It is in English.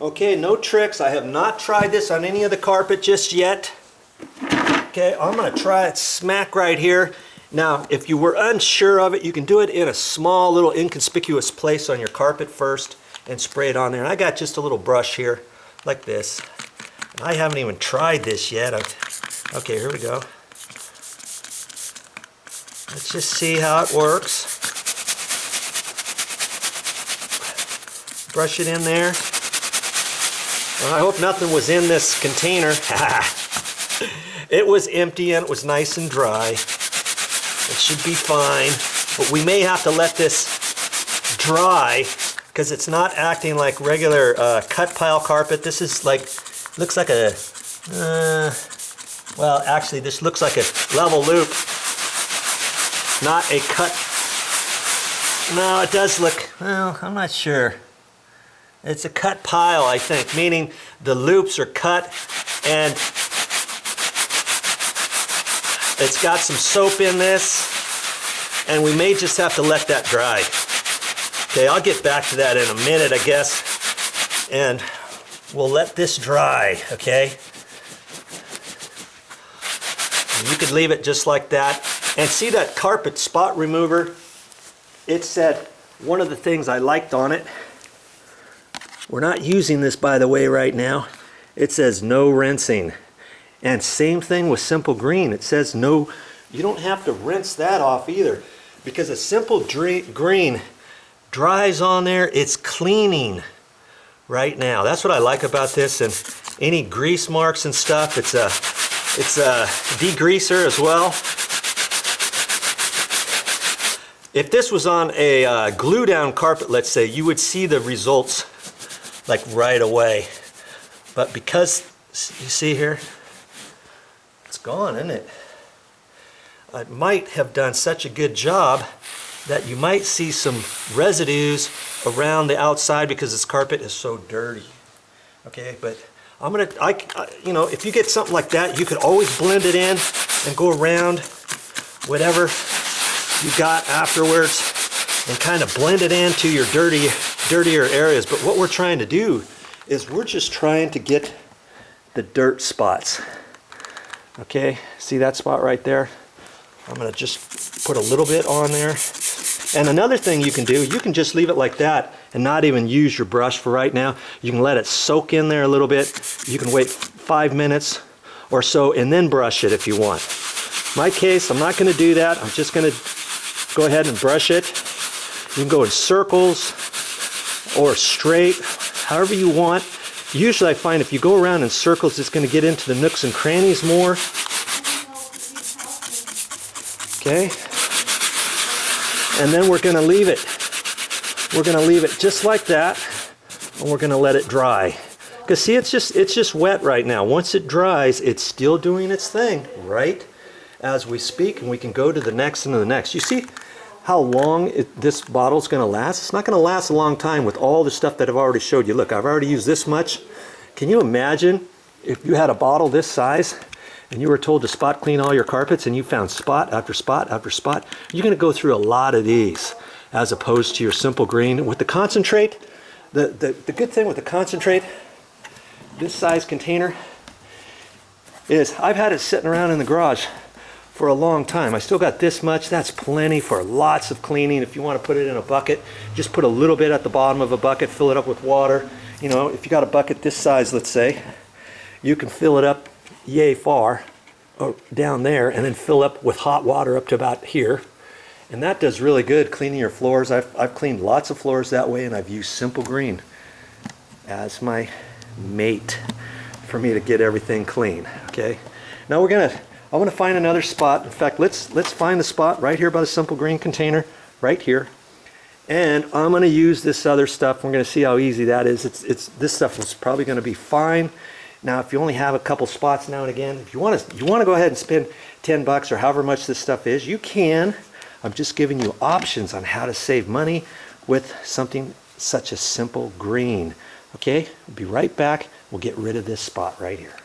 Okay, no tricks. I have not tried this on any of the carpet just yet. Okay, I'm going to try it smack right here. Now, if you were unsure of it, you can do it in a small little inconspicuous place on your carpet first and spray it on there. And I got just a little brush here like this. I haven't even tried this yet. Okay, here we go. Let's just see how it works. Brush it in there. Well, I hope nothing was in this container. It was empty and it was nice and dry. It should be fine. But we may have to let this dry because it's not acting like regular cut pile carpet. This is like, looks like a, well, actually this looks like a level loop, not a cut. No, it does look, well, I'm not sure. It's a cut pile, I think, meaning the loops are cut and it's got some soap in this, and we may just have to let that dry. Okay, I'll get back to that in a minute, I guess, and we'll let this dry, okay? And you could leave it just like that. And see that carpet spot remover? It said, one of the things I liked on it, we're not using this, by the way, right now. It says no rinsing. And same thing with simple green. It says no, you don't have to rinse that off either, because a simple green dries on there. It's cleaning right now. That's what I like about this. And any grease marks and stuff, it's a degreaser as well. If this was on a glue down carpet, let's say, you would see the results like right away. But because, you see here, it's gone, isn't it? I might have done such a good job that you might see some residues around the outside because this carpet is so dirty. Okay, but I'm gonna, you know, if you get something like that, you could always blend it in and go around whatever you got afterwards and kind of blend it into your dirtier areas. But what we're trying to do is we're just trying to get the dirt spots. Okay, see that spot right there? I'm gonna just put a little bit on there. And another thing you can do, you can just leave it like that and not even use your brush for right now. You can let it soak in there a little bit. You can wait 5 minutes or so and then brush it if you want. In my case, I'm not gonna do that. I'm just gonna go ahead and brush it. You can go in circles or straight, however you want. Usually I find if you go around in circles, it's going to get into the nooks and crannies more. Okay. And then we're going to leave it. We're going to leave it just like that, and we're going to let it dry. Because see, it's just wet right now. Once it dries, it's still doing its thing right as we speak, and we can go to the next and to the next. You see how long this bottle's going to last? It's not going to last a long time with all the stuff that I've already showed you. Look, I've already used this much. Can you imagine if you had a bottle this size and you were told to spot clean all your carpets and you found spot after spot after spot? You're going to go through a lot of these as opposed to your simple green. With the concentrate, the good thing with the concentrate, this size container, is I've had it sitting around in the garage for a long time. I still got this much. That's plenty for lots of cleaning. If you want to put it in a bucket, just put a little bit at the bottom of a bucket, fill it up with water. You know, if you got a bucket this size, let's say, you can fill it up yay far or down there and then fill up with hot water up to about here. And that does really good cleaning your floors. I've cleaned lots of floors that way, and I've used simple green as my mate for me to get everything clean. Okay, now I want to find another spot. In fact, let's find the spot right here by the simple green container, right here. And I'm going to use this other stuff. We're going to see how easy that is. This stuff is probably going to be fine. Now, if you only have a couple spots now and again, if you want to go ahead and spend $10 or however much this stuff is, you can. I'm just giving you options on how to save money with something such as simple green. Okay, we'll be right back. We'll get rid of this spot right here.